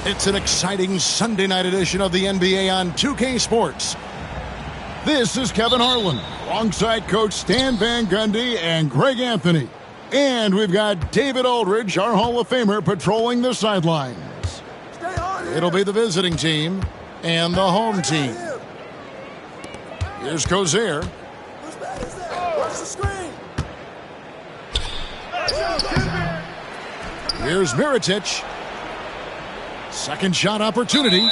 It's an exciting Sunday night edition of the NBA on 2K Sports. This is Kevin Harlan, alongside Coach Stan Van Gundy and Greg Anthony. And we've got David Aldridge, our Hall of Famer, patrolling the sidelines. It'll be the visiting team and the home team. Here's Kozier. Here's Mirotic. Second shot opportunity.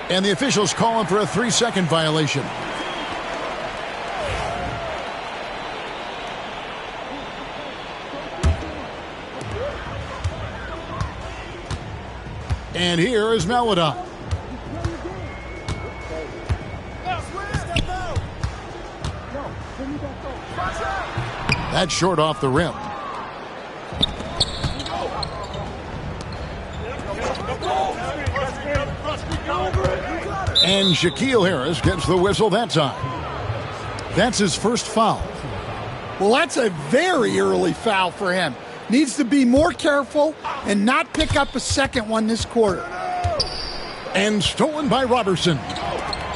And the officials calling for a 3-second violation. And here is Maladon. That's short off the rim. And Shaquille Harris gets the whistle that time. That's his first foul. Well, that's a very early foul for him. Needs to be more careful and not pick up a second one this quarter. And stolen by Robertson.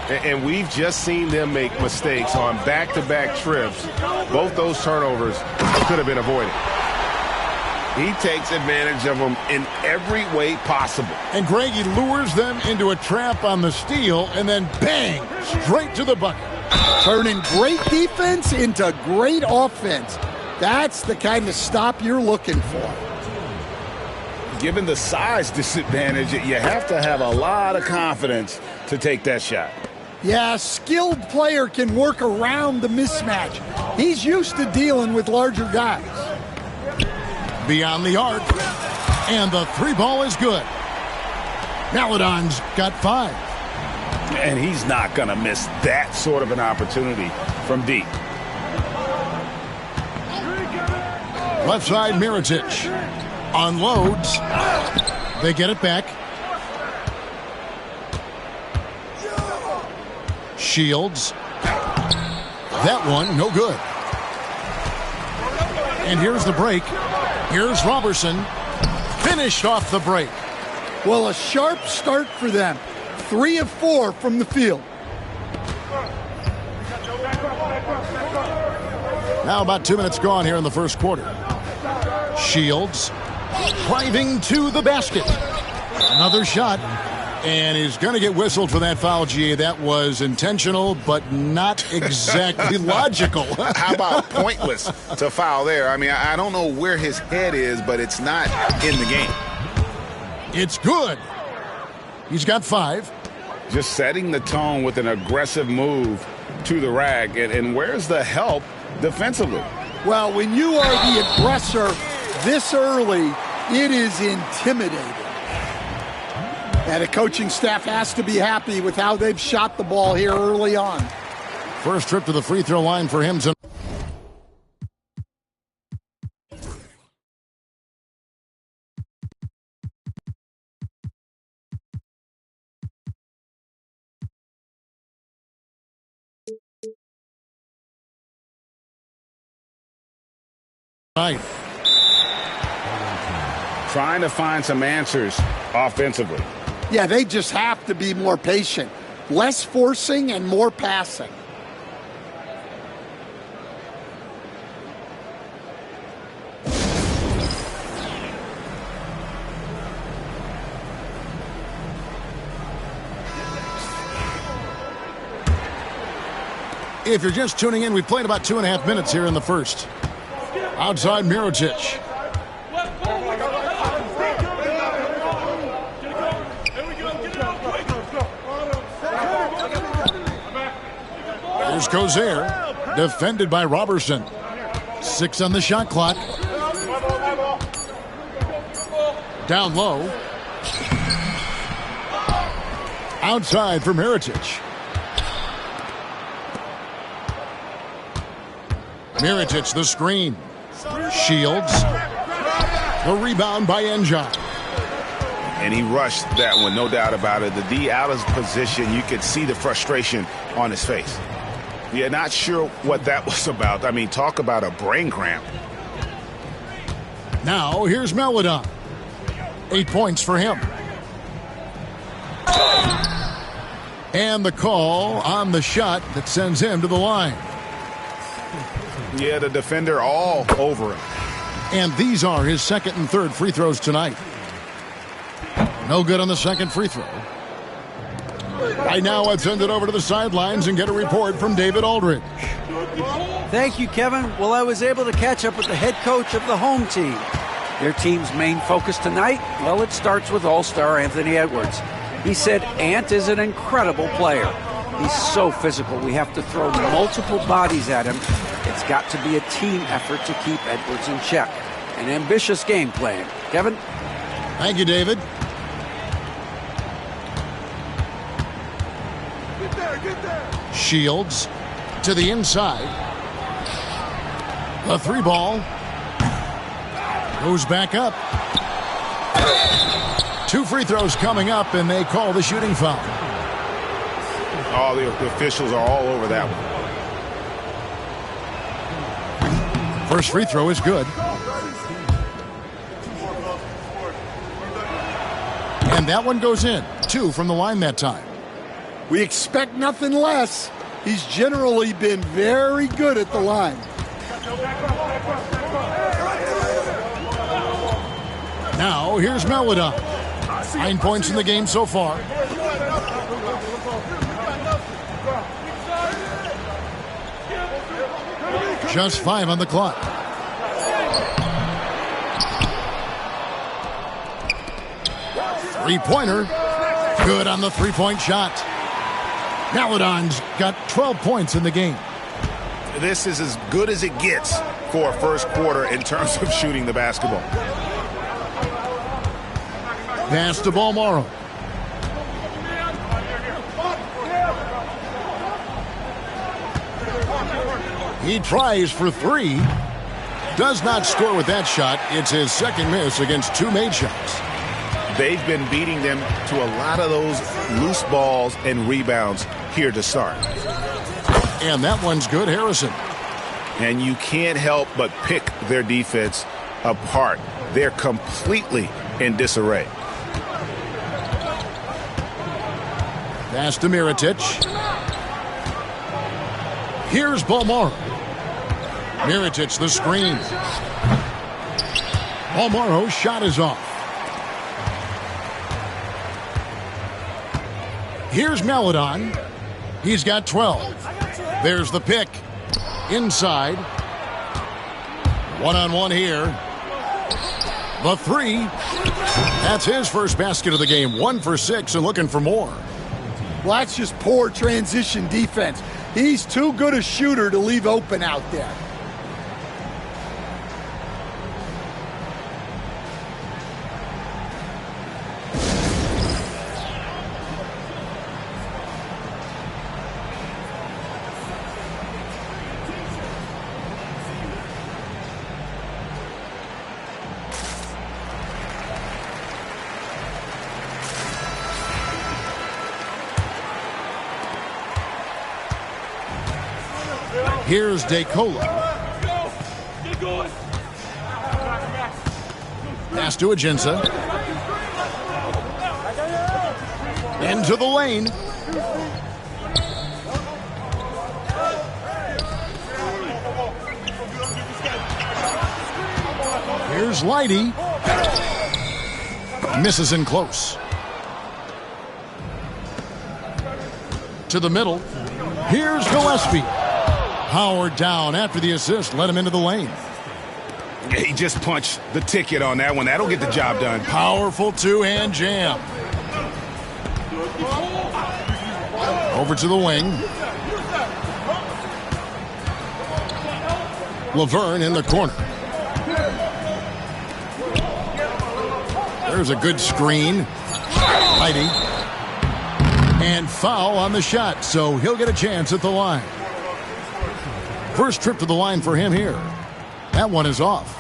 And we've just seen them make mistakes on back-to-back trips. Both those turnovers could have been avoided. He takes advantage of them in every way possible. And Greg, he lures them into a trap on the steal, and then bang, straight to the bucket. Turning great defense into great offense. That's the kind of stop you're looking for. Given the size disadvantage, you have to have a lot of confidence to take that shot. Yeah, a skilled player can work around the mismatch. He's used to dealing with larger guys. Beyond the arc, and the three ball is good. Maladon's got 5. And he's not going to miss that sort of an opportunity from deep. Left side, Mirotic unloads. They get it back. Shields. That one, no good. And here's the break. Here's Robertson. Finished off the break. Well, a sharp start for them. 3 of 4 from the field. Now about 2 minutes gone here in the first quarter. Shields driving to the basket. Another shot. And he's going to get whistled for that foul, GA. That was intentional, but not exactly logical. How about pointless to foul there? I mean, I don't know where his head is, but it's not in the game. It's good. He's got 5. Just setting the tone with an aggressive move to the rack. And where's the help defensively? Well, when you are the aggressor this early, it is intimidating. And the coaching staff has to be happy with how they've shot the ball here early on. First trip to the free throw line for him tonight. Trying to find some answers offensively. Yeah, they just have to be more patient. Less forcing and more passing. If you're just tuning in, we've played about 2.5 minutes here in the first. Outside Mirotic. Here's Cozier, defended by Robertson. 6 on the shot clock. Down low. Outside for Mirotic. Mirotic, the screen. Shields. The rebound by Enjai. And he rushed that one, no doubt about it. The D out of position, you could see the frustration on his face. Yeah, not sure what that was about. I mean, talk about a brain cramp. Now, here's Maladon. 8 points for him. And the call on the shot that sends him to the line. Yeah, the defender all over him. And these are his second and third free throws tonight. No good on the second free throw. Right now, let's send it over to the sidelines and get a report from David Aldridge. Thank you, Kevin. Well, I was able to catch up with the head coach of the home team. Their team's main focus tonight, well, it starts with all-star Anthony Edwards. He said Ant is an incredible player. He's so physical. We have to throw multiple bodies at him. It's got to be a team effort to keep Edwards in check. An ambitious game plan. Kevin? Thank you, David. Get there. Shields to the inside. The 3 ball goes back up. 2 free throws coming up, and they call the shooting foul. All the officials are all over that one. First free throw is good. And that one goes in. 2 from the line that time. We expect nothing less. He's generally been very good at the line. Now, here's Melodon. 9 points in the game so far. Just 5 on the clock. Three-pointer. Good on the three-point shot. Melodon's got 12 points in the game. This is as good as it gets for a first quarter in terms of shooting the basketball. Pass to Balmoro. He tries for 3. Does not score with that shot. It's his second miss against 2 made shots. They've been beating them to a lot of those loose balls and rebounds here to start. And that one's good, Harrison. And you can't help but pick their defense apart. They're completely in disarray. Pass to Mirotic. Here's Balmoro. Mirotic the screen. Balmoro's shot is off. Here's Melodon. He's got 12. There's the pick. Inside. One-on-one here. The 3. That's his first basket of the game. 1 for 6 and looking for more. Well, that's just poor transition defense. He's too good a shooter to leave open out there. Here's DeCola. Pass to Ajinça. Into the lane. Here's Leidy. Misses in close. To the middle. Here's Gillespie. Howard down after the assist. Let him into the lane. He just punched the ticket on that one. That'll get the job done. Powerful two-hand jam. Over to the wing. Laverne in the corner. There's a good screen. Leidy. And foul on the shot, so he'll get a chance at the line. First trip to the line for him here. That one is off.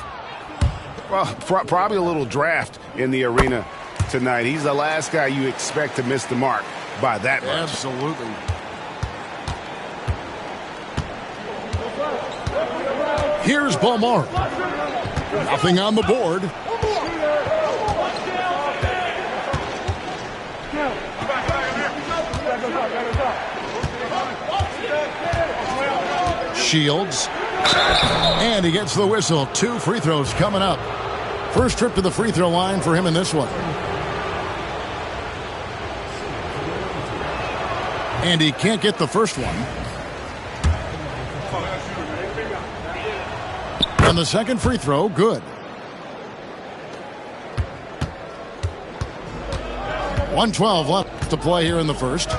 Well, probably a little draft in the arena tonight. He's the last guy you expect to miss the mark by that much. Absolutely. Here's Balmoro. Nothing on the board. Shields. And he gets the whistle. 2 free throws coming up. First trip to the free throw line for him in this one. And he can't get the first one. And the second free throw, good. 1:12 left to play here in the first.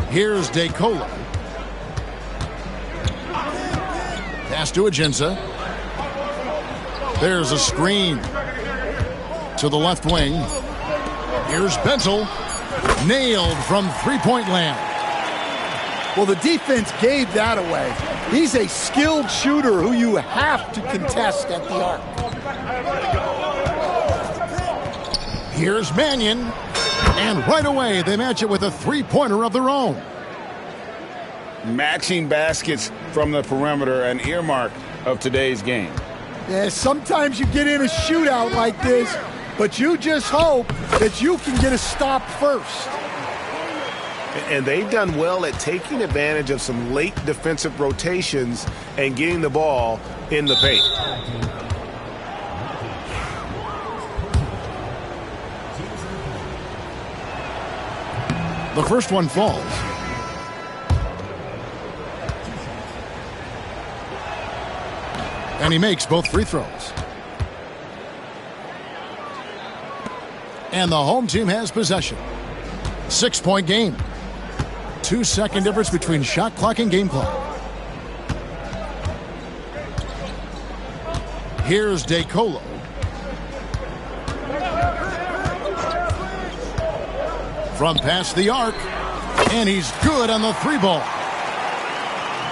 Here's DeCola. Pass to Ajinça. There's a screen to the left wing. Here's Bentel. Nailed from three-point land. Well, the defense gave that away. He's a skilled shooter who you have to contest at the arc. Here's Mannion. And right away, they match it with a three-pointer of their own. Matching baskets from the perimeter, an earmark of today's game. Yeah, sometimes you get in a shootout like this, but you just hope that you can get a stop first. And they've done well at taking advantage of some late defensive rotations and getting the ball in the paint. The first one falls. And he makes both free throws. And the home team has possession. 6-point game. 2-second difference between shot clock and game clock. Here's DeColo. From past the arc. And he's good on the three ball.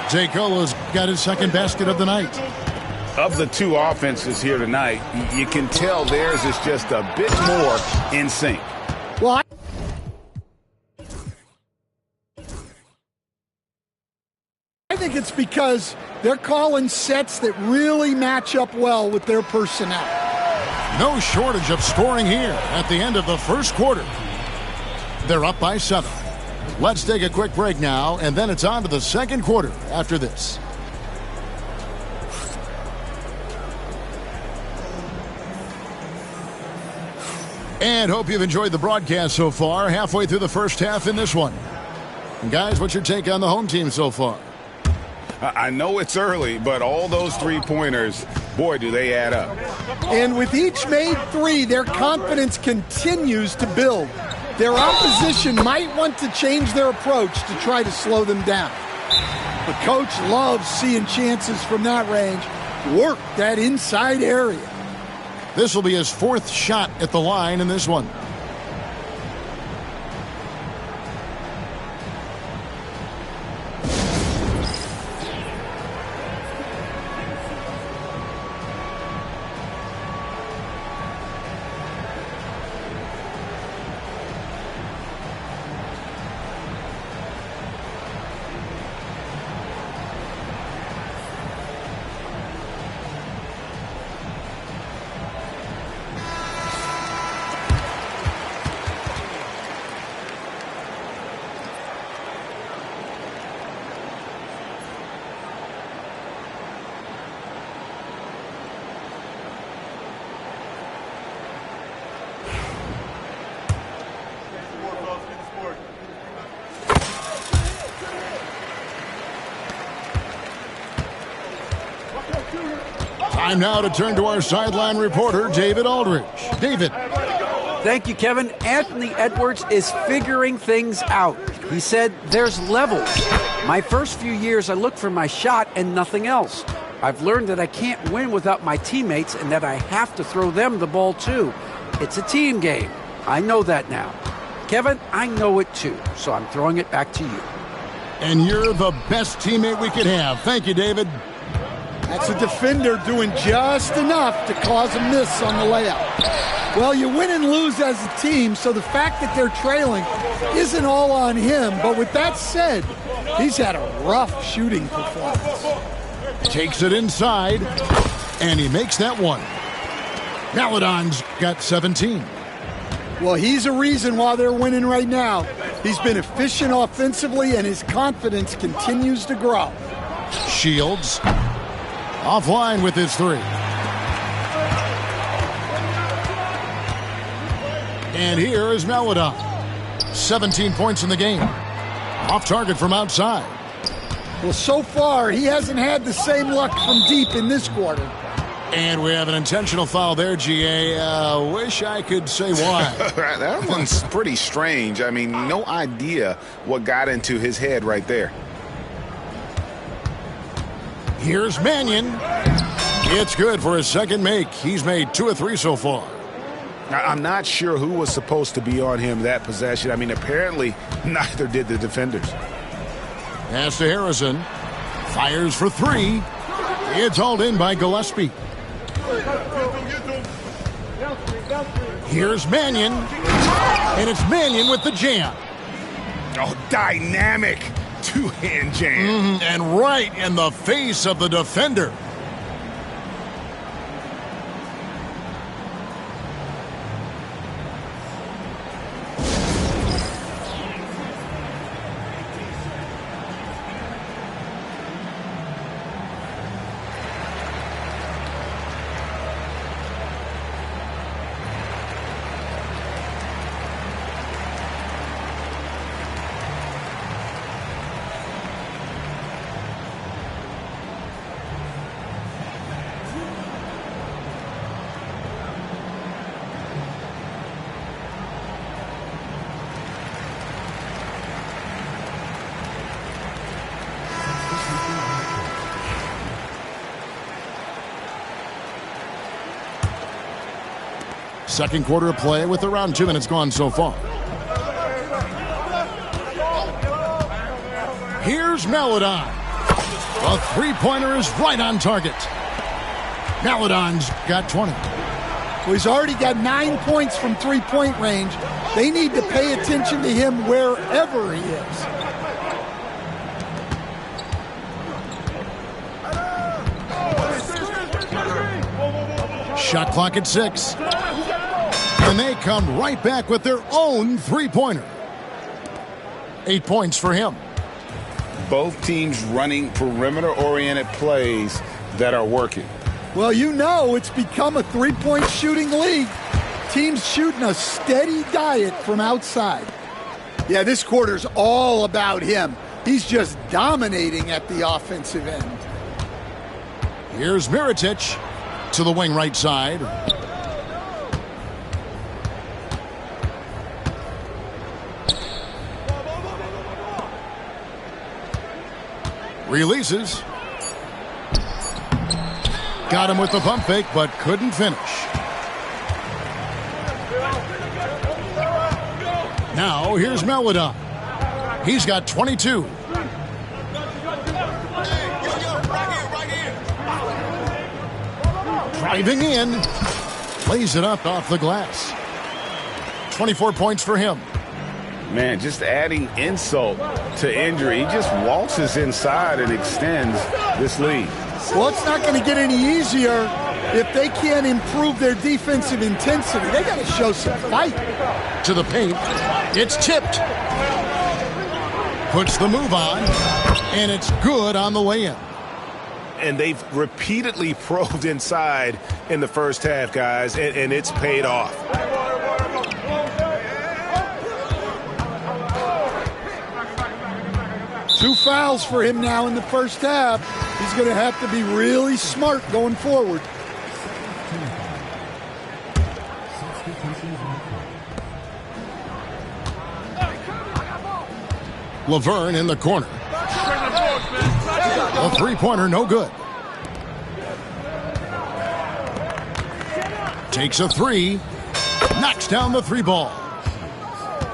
DeColo's got his second basket of the night. Of the two offenses here tonight, you can tell theirs is just a bit more in sync. Well, I think it's because they're calling sets that really match up well with their personnel. No shortage of scoring here at the end of the first quarter. They're up by 7. Let's take a quick break now, and then it's on to the second quarter after this. And hope you've enjoyed the broadcast so far. Halfway through the first half in this one. And guys, what's your take on the home team so far? I know it's early, but all those three-pointers, boy, do they add up. And with each made three, their confidence continues to build. Their opposition might want to change their approach to try to slow them down. The coach loves seeing chances from that range work that inside area. This will be his 4th shot at the line in this one. Time now to turn to our sideline reporter, David Aldridge. David. Thank you, Kevin. Anthony Edwards is figuring things out. He said there's levels. My first few years, I looked for my shot and nothing else. I've learned that I can't win without my teammates and that I have to throw them the ball too. It's a team game. I know that now. Kevin, I know it too, so I'm throwing it back to you. And you're the best teammate we could have. Thank you, David. That's a defender doing just enough to cause a miss on the layup. Well, you win and lose as a team, so the fact that they're trailing isn't all on him. But with that said, he's had a rough shooting performance. Takes it inside, and he makes that one. Maladon's got 17. Well, he's a reason why they're winning right now. He's been efficient offensively, and his confidence continues to grow. Shields offline with his 3. And here is Maladon. 17 points in the game. Off target from outside. Well, so far, he hasn't had the same luck from deep in this quarter. And we have an intentional foul there, GA. Wish I could say why. That one's pretty strange. I mean, no idea what got into his head right there. Here's Mannion. It's good for his second make. He's made 2 of 3 so far. I'm not sure who was supposed to be on him that possession. I mean, apparently neither did the defenders. Pass to Harrison. Fires for 3. It's hauled in by Gillespie. Here's Mannion. And it's Mannion with the jam. Oh, dynamic two-hand jam. And right in the face of the defender. Second quarter of play with around 2 minutes gone so far. Here's Maladon. The three-pointer is right on target. Maladon's got 20. Well, he's already got 9 points from three-point range. They need to pay attention to him wherever he is. Shot clock at 6. And they come right back with their own three-pointer. 8 points for him. Both teams running perimeter-oriented plays that are working. Well, you know it's become a three-point shooting league. Teams shooting a steady diet from outside. Yeah, this quarter's all about him. He's just dominating at the offensive end. Here's Mirotic to the wing right side. Releases. Got him with the pump fake, but couldn't finish. Now, here's Maladon. He's got 22. Driving in. Plays it up off the glass. 24 points for him. Man, just adding insult to injury. He just waltzes inside and extends this lead. Well, it's not going to get any easier if they can't improve their defensive intensity. They got to show some fight. To the paint. It's tipped. Puts the move on. And it's good on the way in. And they've repeatedly probed inside in the first half, guys, and it's paid off. 2 fouls for him now in the first half. He's going to have to be really smart going forward. Laverne in the corner. A three-pointer, no good. Takes a three. Knocks down the three ball.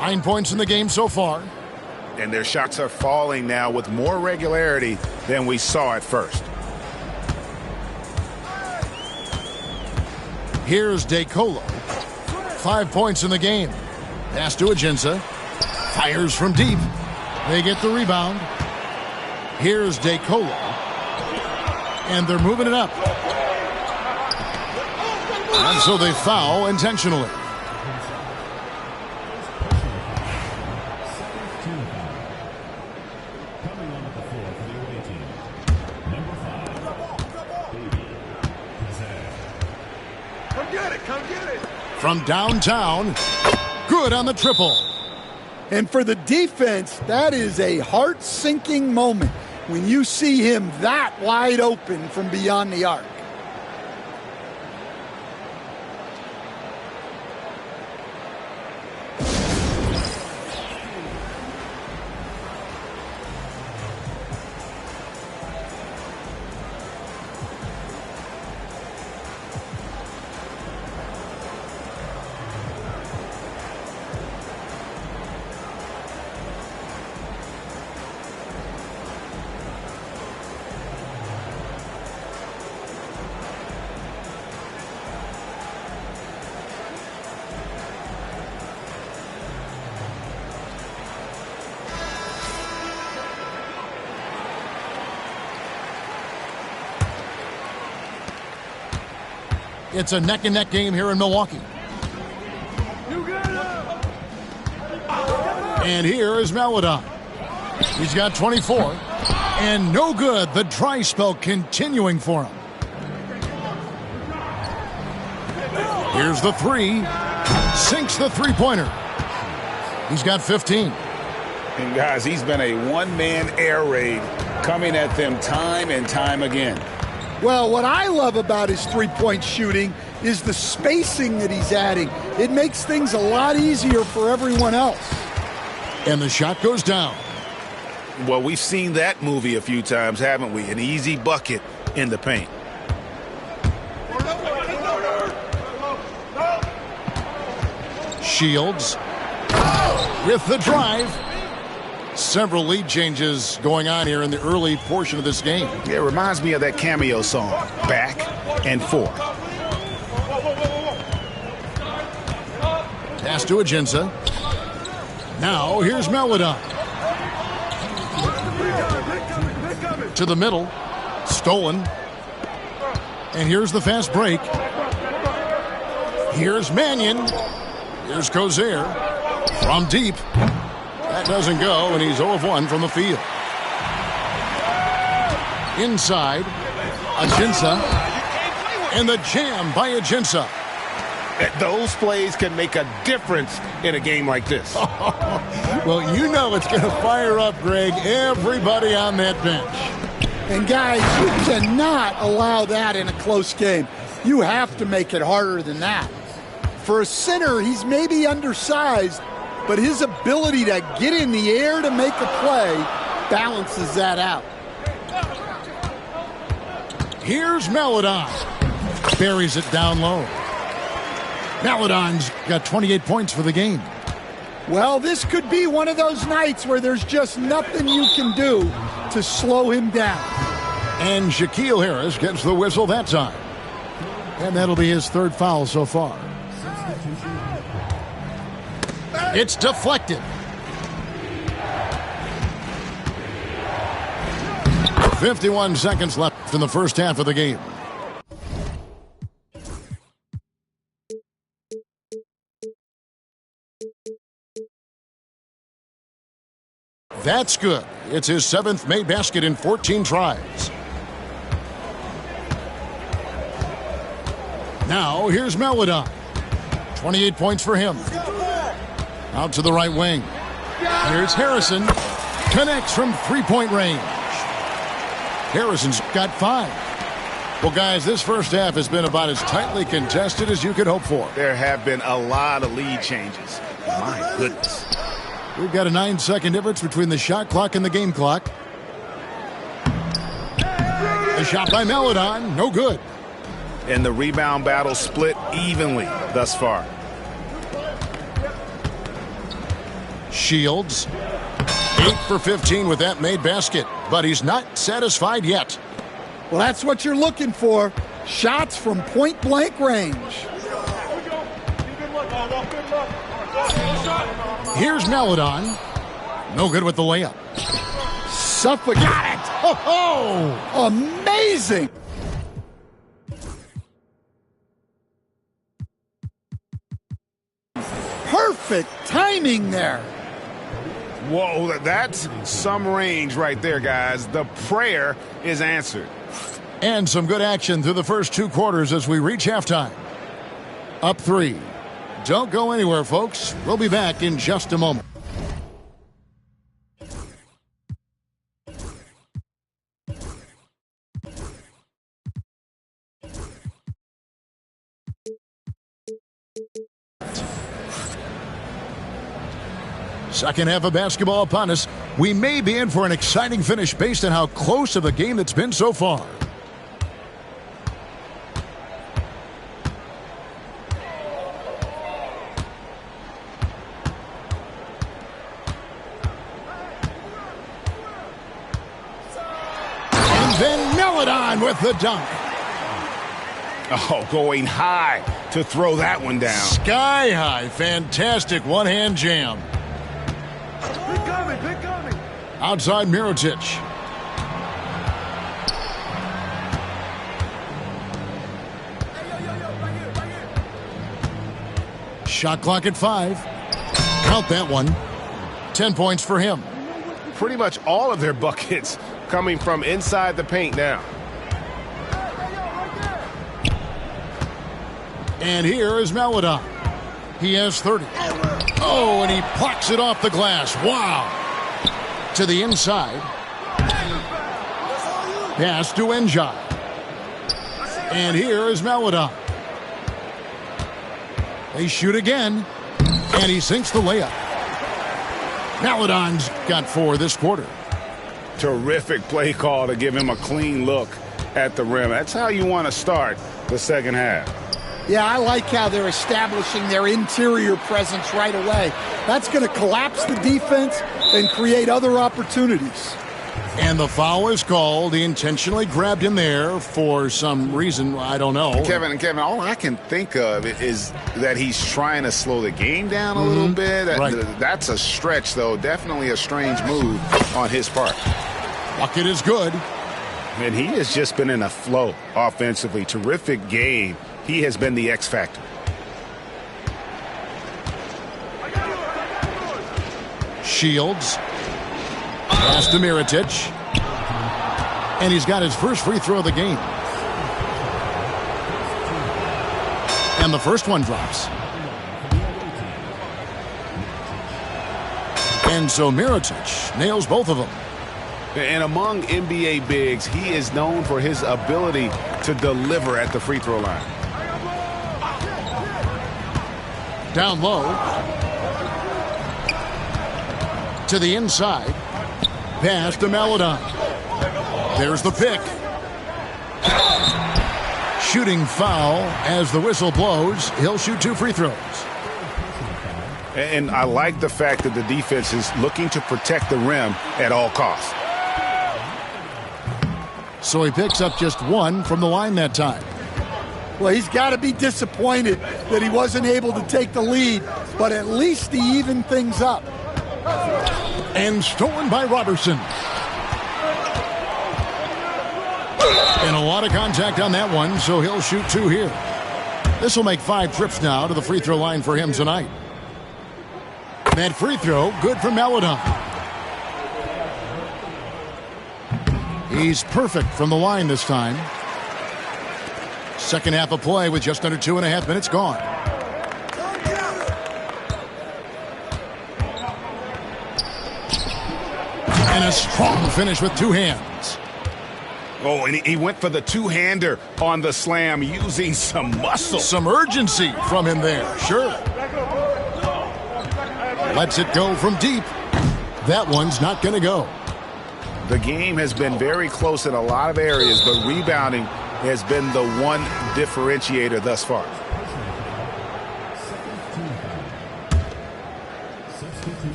9 points in the game so far. And their shots are falling now with more regularity than we saw at first. Here's DeColo. 5 points in the game. Pass to Aginsa. Fires from deep. They get the rebound. Here's DeColo. And they're moving it up. And so they foul intentionally. From downtown, good on the triple. And for the defense, that is a heart-sinking moment when you see him that wide open from beyond the arc. It's a neck-and-neck game here in Milwaukee. And here is Maladon. He's got 24. And no good. The dry spell continuing for him. Here's the three. Sinks the three-pointer. He's got 15. And guys, he's been a one-man air raid coming at them time and time again. Well, what I love about his three-point shooting is the spacing that he's adding. It makes things a lot easier for everyone else. And the shot goes down. Well, we've seen that movie a few times, haven't we? An easy bucket in the paint. Shields with the drive. Several lead changes going on here in the early portion of this game. It reminds me of that cameo song, Back and Forth. Pass to Ajinça. Now here's Meladon. To the middle. Stolen. And here's the fast break. Here's Mannion. Here's Cozier. From deep. That doesn't go, and he's 0 of 1 from the field. Inside. Ajinça. And the jam by Ajinça. Those plays can make a difference in a game like this. Well, you know it's going to fire up, Greg, everybody on that bench. And guys, you cannot allow that in a close game. You have to make it harder than that. For a center, he's maybe undersized, but his ability to get in the air to make a play balances that out. Here's Meladon. Buries it down low. Meladon's got 28 points for the game. Well, this could be one of those nights where there's just nothing you can do to slow him down. And Shaquille Harris gets the whistle that time. And that'll be his third foul so far. It's deflected. 51 seconds left in the first half of the game. That's good. It's his 7th made basket in 14 tries. Now, here's Meladon. 28 points for him. Out to the right wing. Here's Harrison. Connects from three-point range. Harrison's got 5. Well, guys, this first half has been about as tightly contested as you could hope for. There have been a lot of lead changes. My goodness. We've got a 9-second difference between the shot clock and the game clock. The shot by Meladon, no good. And the rebound battle split evenly thus far. Shields, 8 for 15 with that made basket, but he's not satisfied yet. Well, that's what you're looking for. Shots from point-blank range. Here's Meladon. No good with the layup. Suffolk. Got it! Oh, amazing! Perfect timing there. Whoa, that's some range right there, guys. The prayer is answered. And some good action through the first 2 quarters as we reach halftime. Up 3. Don't go anywhere, folks. We'll be back in just a moment. Second half of basketball upon us. We may be in for an exciting finish based on how close of a game it's been so far. And then Meladon with the dunk. Oh, going high to throw that one down. Sky high. Fantastic one-hand jam. Outside Mirotic. Shot clock at 5. Count that one. 10 points for him. Pretty much all of their buckets coming from inside the paint now. And here is Meladon. He has 30. Oh, and he plucks it off the glass. Wow. To the inside. Pass to Njai. And here is Meladon. They shoot again. And he sinks the layup. Meladon's got 4 this quarter. Terrific play call to give him a clean look at the rim. That's how you want to start the second half. Yeah, I like how they're establishing their interior presence right away. That's going to collapse the defense and create other opportunities. And the foul is called. He intentionally grabbed him there for some reason. I don't know. Kevin, all I can think of is that he's trying to slow the game down a little bit. Right. That's a stretch, though. Definitely a strange move on his part. Bucket is good. And he has just been in a flow offensively. Terrific game. He has been the X factor. Shields. Pass to Mirotic. And he's got his first free throw of the game. And the first one drops. And so Mirotic nails both of them. And among NBA bigs, he is known for his ability to deliver at the free throw line. Down low. To the inside. Pass to Maladon. There's the pick. Shooting foul as the whistle blows. He'll shoot 2 free throws. And I like the fact that the defense is looking to protect the rim at all costs. So he picks up just 1 from the line that time. Well, he's got to be disappointed that he wasn't able to take the lead, but at least he evened things up. And stolen by Robertson. And a lot of contact on that one, so he'll shoot 2 here. This will make 5 trips now to the free throw line for him tonight. That free throw, good for Maladon. He's perfect from the line this time. Second half of play with just under 2.5 minutes gone. And a strong finish with 2 hands. Oh, and he went for the two-hander on the slam using some muscle. Some urgency from him there, sure. Lets it go from deep. That one's not going to go. The game has been very close in a lot of areas, but rebounding has been the one differentiator thus far.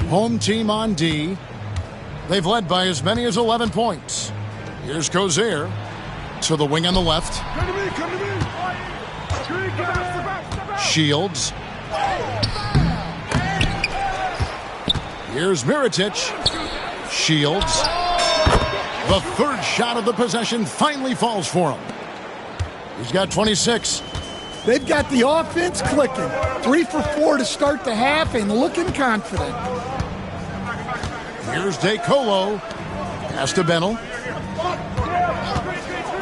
Home team on D. They've led by as many as 11 points. Here's Cozier to the wing on the left. Shields. Here's Mirotic. Shields. The third shot of the possession finally falls for him. He's got 26. They've got the offense clicking. 3 for 4 to start the half and looking confident. Here's DeColo. Pass to Bennell.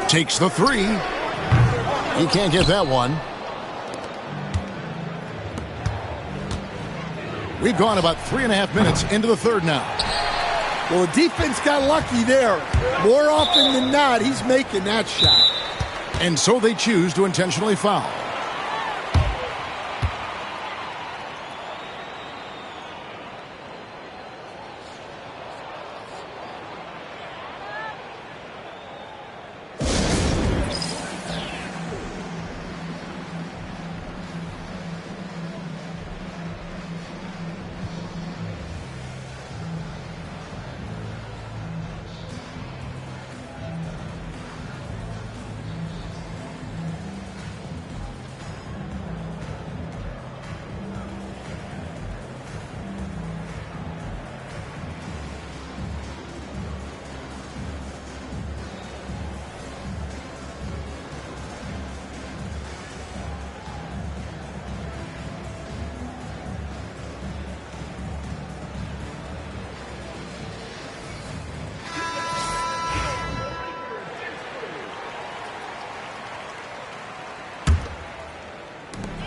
Takes the 3. He can't get that one. We've gone about 3.5 minutes into the third now. Well, the defense got lucky there. More often than not, he's making that shot. And so they choose to intentionally foul.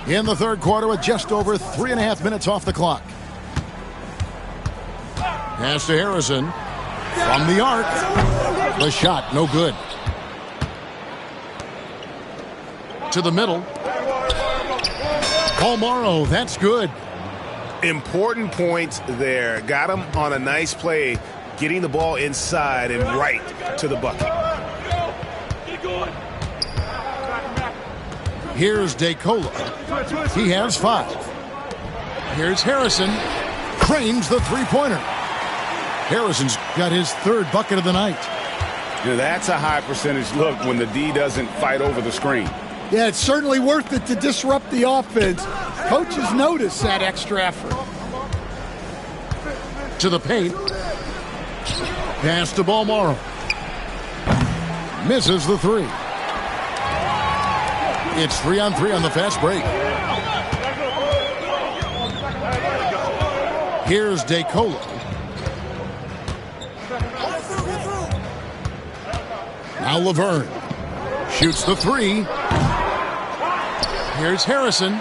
In the third quarter with just over 3.5 minutes off the clock. Pass to Harrison. From the arc. The shot, no good. To the middle. Paul Morrow, that's good. Important points there. Got him on a nice play, getting the ball inside and right to the bucket. Here's DeColo. He has 5. Here's Harrison. Cranes the three-pointer. Harrison's got his 3rd bucket of the night. That's a high percentage look when the D doesn't fight over the screen. Yeah, it's certainly worth it to disrupt the offense. Coaches notice that extra effort. To the paint. Pass to Balmoro. Misses the 3. It's 3-on-3 on the fast break. Here's DeColo. Now Laverne shoots the 3. Here's Harrison.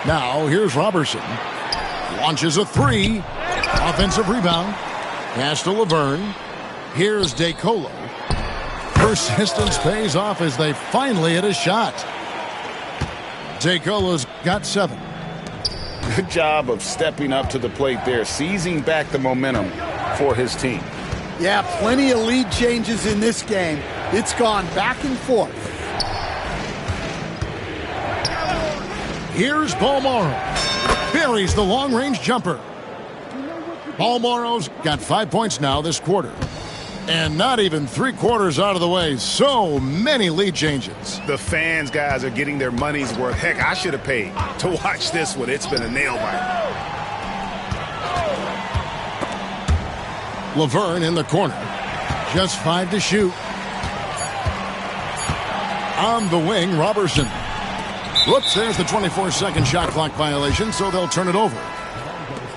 Now here's Robertson. Launches a 3. Offensive rebound. Pass to Laverne. Here's DeColo. Persistence pays off as they finally hit a shot. DeColo's got 7. Good job of stepping up to the plate there, seizing back the momentum for his team. Yeah, plenty of lead changes in this game. It's gone back and forth. Here's Balmoro. Buries the long-range jumper. Balmoro's got 5 points now this quarter. And not even 3/4 out of the way. So many lead changes. The fans, guys, are getting their money's worth. Heck, I should have paid to watch this one. It's been a nail-biter. Laverne in the corner. Just 5 to shoot. On the wing, Robertson. Whoops, there's the 24-second shot clock violation, so they'll turn it over.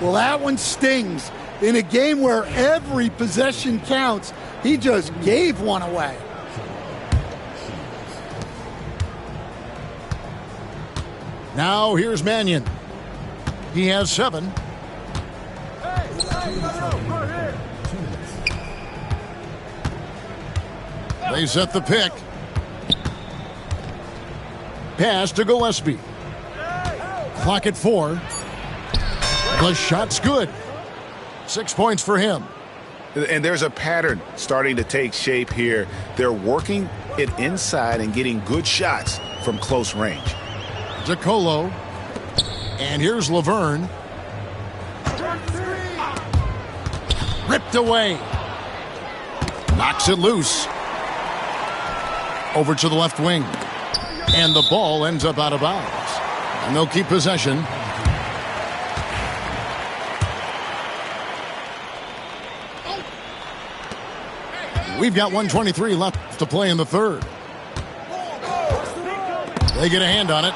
Well, that one stings. In a game where every possession counts, he just gave one away. Now here's Mannion. He has 7. They set the pick. Pass to Gillespie. Clock at 4. The shot's good. 6 points for him. And there's a pattern starting to take shape here. They're working it inside and getting good shots from close range. DeColo. And here's Laverne. Ripped away. Knocks it loose. Over to the left wing. And the ball ends up out of bounds. And they'll keep possession. We've got 1:23 left to play in the 3rd. They get a hand on it.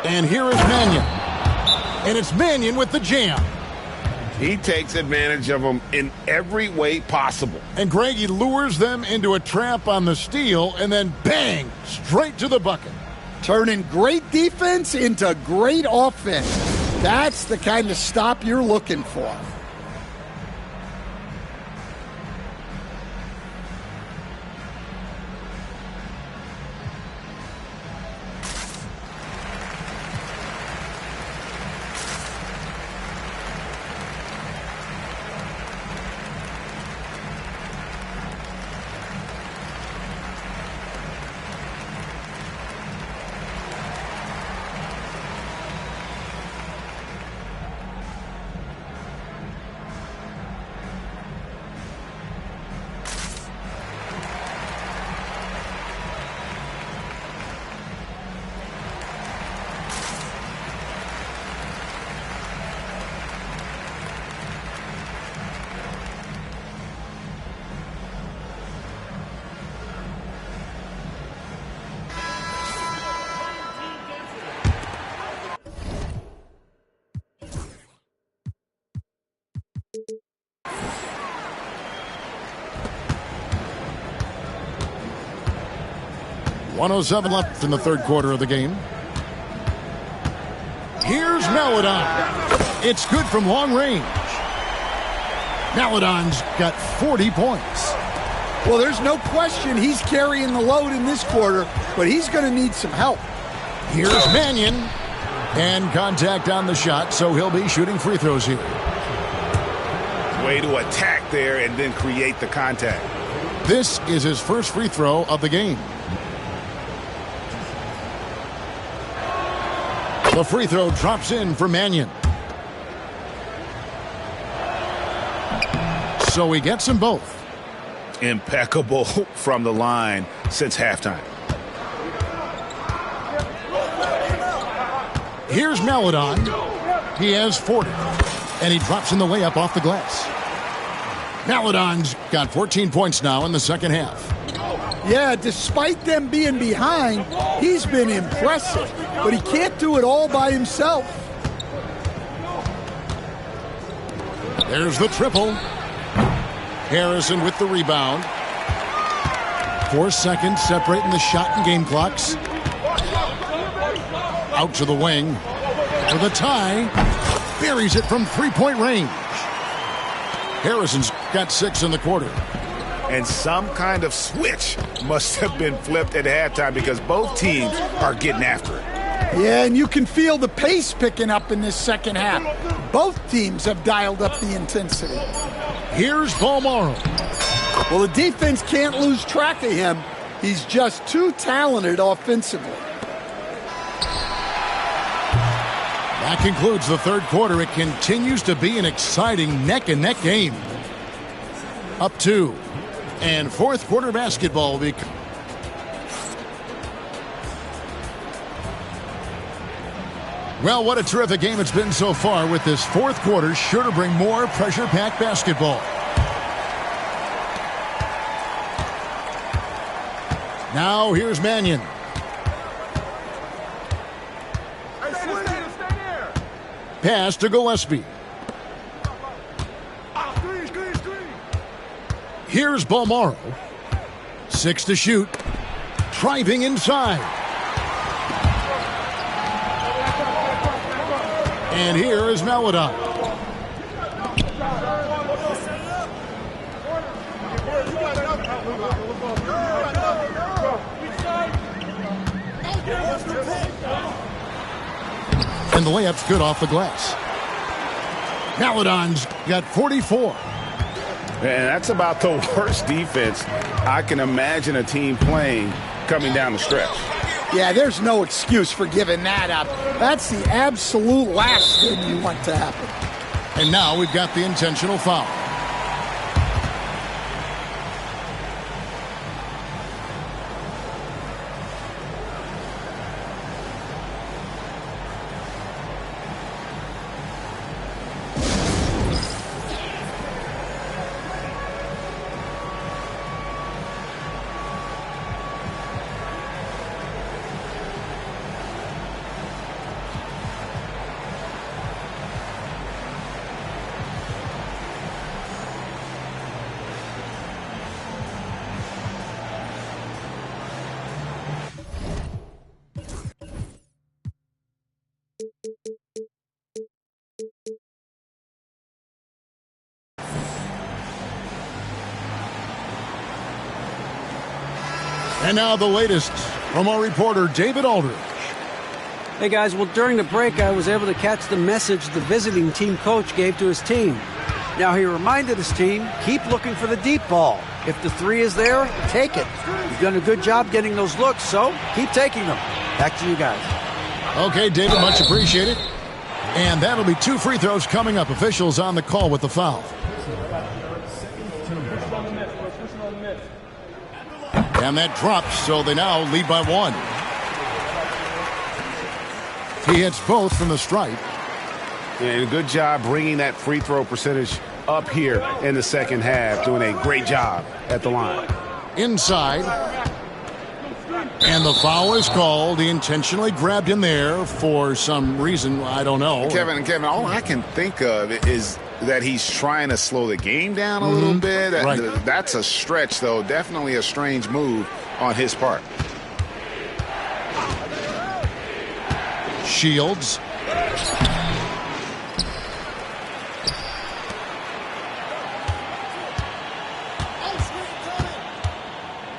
And here is Mannion. And it's Mannion with the jam. He takes advantage of them in every way possible. And Greg, he lures them into a trap on the steal, and then bang, straight to the bucket. Turning great defense into great offense. That's the kind of stop you're looking for. .107 left in the 3rd quarter of the game. Here's Maledon. It's good from long range. Maledon's got 40 points. Well, there's no question he's carrying the load in this quarter, but he's going to need some help. Here's Mannion. And contact on the shot, so he'll be shooting free throws here. Way to attack there and then create the contact. This is his first free throw of the game. The free throw drops in for Mannion. So he gets them both. Impeccable from the line since halftime. Here's Maladon. He has 40. And he drops in the layup off the glass. Maladon's got 14 points now in the second half. Yeah, despite them being behind, he's been impressive. But he can't do it all by himself. There's the triple. Harrison with the rebound. 4 seconds separating the shot and game clocks. Out to the wing. For the tie. Buries it from three-point range. Harrison's got 6 in the quarter. And some kind of switch must have been flipped at halftime because both teams are getting after it. Yeah, and you can feel the pace picking up in this second half. Both teams have dialed up the intensity. Here's Paul Morrow. Well, the defense can't lose track of him. He's just too talented offensively. That concludes the third quarter. It continues to be an exciting neck-and-neck game. Up 2. And fourth quarter basketball. Well, what a terrific game it's been so far, with this fourth quarter sure to bring more pressure-packed basketball. Now here's Mannion. Pass to Gillespie. Here's Balmaro. 6 to shoot. Driving inside. And here is Maladon. And the layup's good off the glass. Maladon's got 44. And that's about the worst defense I can imagine a team playing coming down the stretch. Yeah, there's no excuse for giving that up. That's the absolute last thing you want to happen. And now we've got the intentional foul. And now the latest from our reporter, David Aldridge. Hey guys, well during the break I was able to catch the message the visiting team coach gave to his team. Now he reminded his team, keep looking for the deep ball. If the 3 is there, take it. You've done a good job getting those looks, so keep taking them. Back to you guys. Okay, David, much appreciated. And that'll be 2 free throws coming up. Officials on the call with the foul. And that drops, so they now lead by 1. He hits both from the stripe. And good job bringing that free throw percentage up here in the second half. Doing a great job at the line. Inside. And the foul is called. He intentionally grabbed him there for some reason. I don't know. Kevin, all I can think of is that he's trying to slow the game down a little bit. Right. That's a stretch, though. Definitely a strange move on his part. Shields.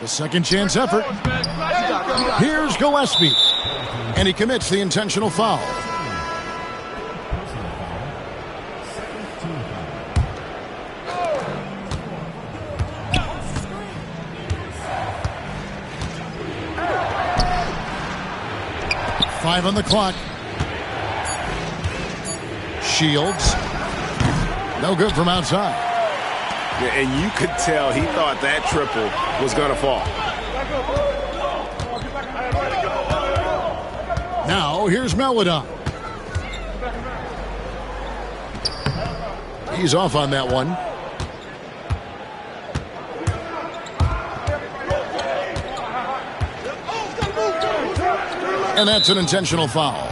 The second chance effort. Here's Gillespie. And he commits the intentional foul. 5 on the clock. Shields. No good from outside. Yeah, and you could tell he thought that triple was going to fall. Now here's Melodon. He's off on that one. And that's an intentional foul.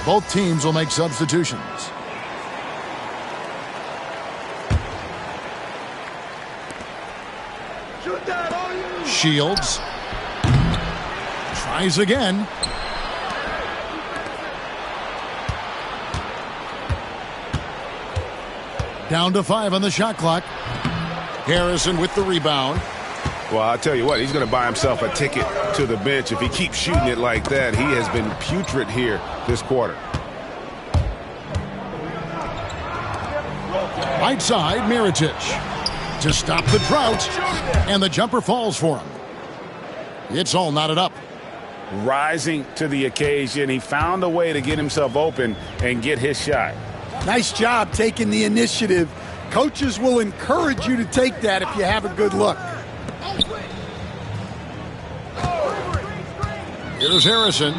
Both teams will make substitutions. Shields. Tries again. Down to 5 on the shot clock. Harrison with the rebound. Well, I'll tell you what, he's going to buy himself a ticket to the bench if he keeps shooting it like that. He has been putrid here this quarter. Right side, Mirotic. To stop the drought. And the jumper falls for him. It's all knotted up. Rising to the occasion. He found a way to get himself open and get his shot. Nice job taking the initiative. Coaches will encourage you to take that if you have a good look. Here's Harrison.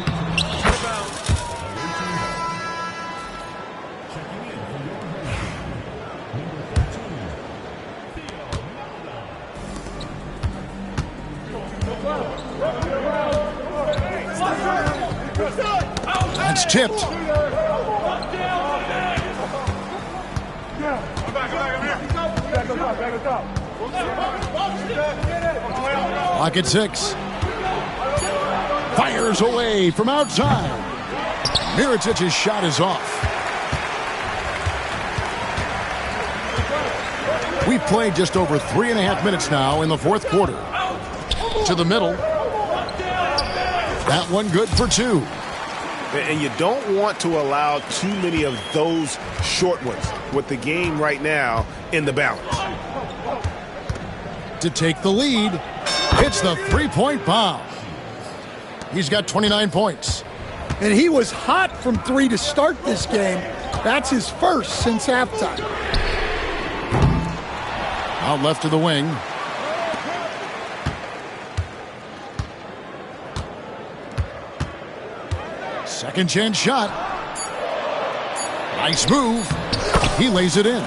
That's tipped. Lock at 6. Fires away from outside. Mirotic's shot is off. We've played just over 3.5 minutes now in the fourth quarter. To the middle. That one good for 2. And you don't want to allow too many of those short ones with the game right now in the balance. To take the lead, it's the three-point bomb. He's got 29 points. And he was hot from 3 to start this game. That's his first since halftime. Out left to the wing. Second chance shot. Nice move. He lays it in.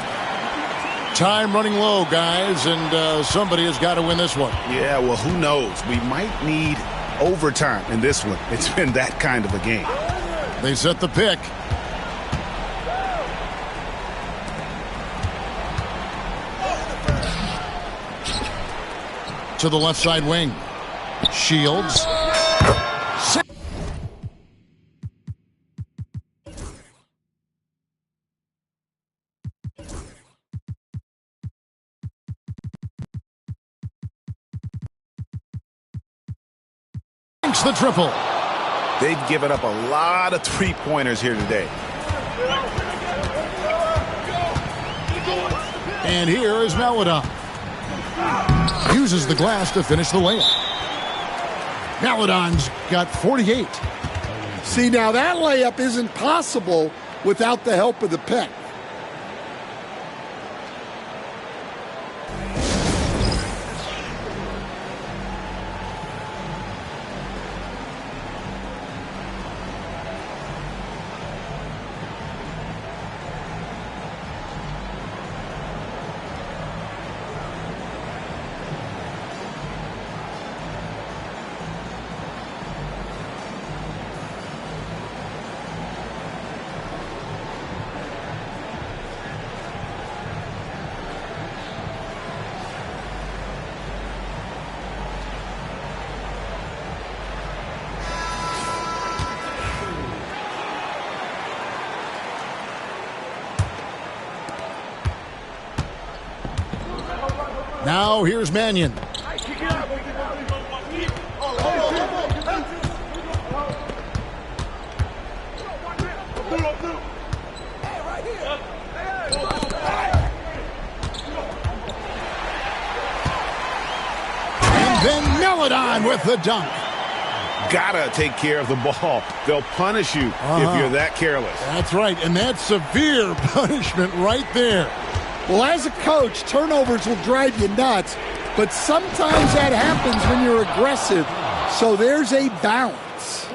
Time running low, guys, and somebody has got to win this one. Yeah, well, who knows? We might need overtime in this one. It's been that kind of a game. They set the pick. To the left side wing. Shields. hits the triple. They've given up a lot of three-pointers here today. And here is Maladon. Uses the glass to finish the layup. Maladon's got 48. See, now that layup isn't possible without the help of the pick. Now here's Mannion. And then Maladon with the dunk. Gotta take care of the ball. They'll punish you if you're that careless. That's right, and that's severe punishment right there. Well, as a coach, turnovers will drive you nuts, but sometimes that happens when you're aggressive. So there's a balance.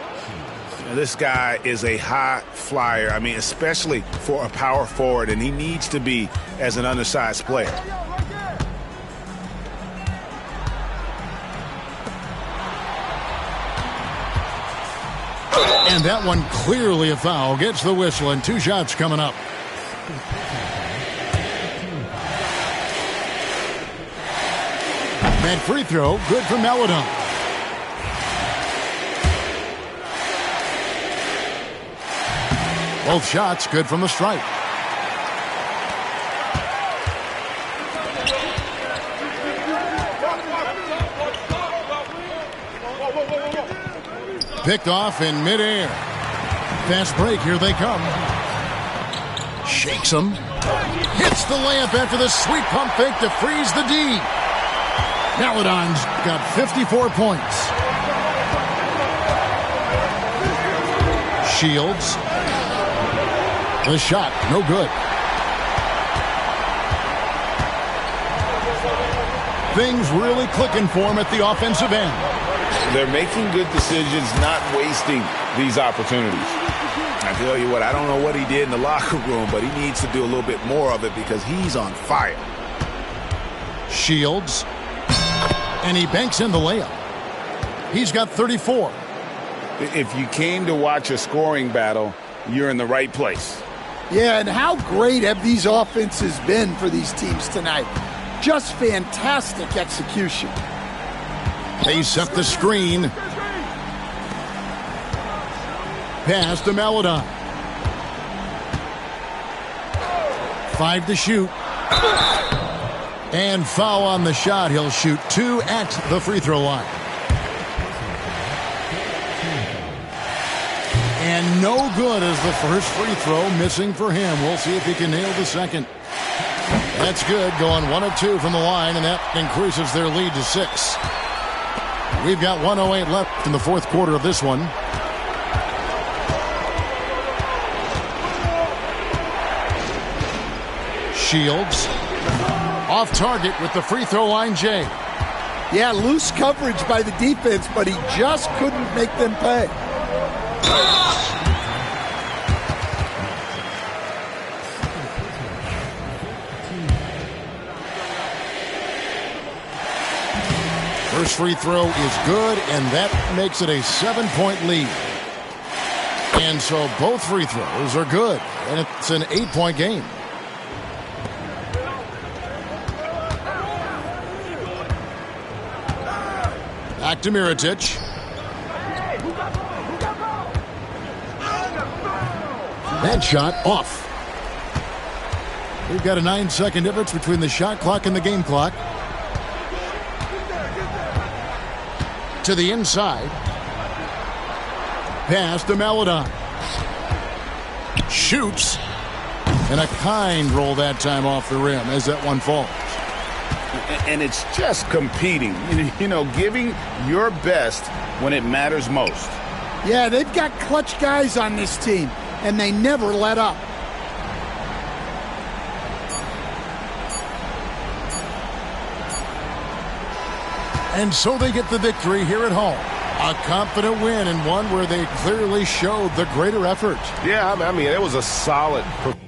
This guy is a high flyer. I mean, especially for a power forward, and he needs to be as an undersized player. And that one clearly a foul. Gets the whistle, and 2 shots coming up. And free throw, good for Maladon. Both shots good from the stripe. Picked off in midair. Fast break, here they come. Shakes him. Hits the layup after the sweet pump fake to freeze the D. Maladon's got 54 points. Shields. The shot, no good. Things really clicking for him at the offensive end. They're making good decisions, not wasting these opportunities. I tell you what, I don't know what he did in the locker room, but he needs to do a little bit more of it because he's on fire. Shields. And he banks in the layup. He's got 34. If you came to watch a scoring battle, you're in the right place. Yeah, and how great have these offenses been for these teams tonight? Just fantastic execution. They set the screen. Pass to Maladon. 5 to shoot. And foul on the shot. He'll shoot 2 at the free throw line. And no good as the first free throw missing for him. We'll see if he can nail the second. That's good. Going 1 of 2 from the line, and that increases their lead to 6. We've got 1:08 left in the fourth quarter of this one. Shields. Off target with the free throw line, Jay. Yeah, loose coverage by the defense, but he just couldn't make them pay. First free throw is good, and that makes it a 7-point lead. And so both free throws are good, and it's an 8-point game. Back to Mirotic. That shot off. We've got a 9-second difference between the shot clock and the game clock. To the inside. pass to Maladon. Shoots. And a kind roll that time off the rim as that one falls. And it's just competing, giving your best when it matters most. Yeah, they've got clutch guys on this team, and they never let up. And so they get the victory here at home. A confident win and one where they clearly showed the greater effort. Yeah, I mean, it was a solid performance.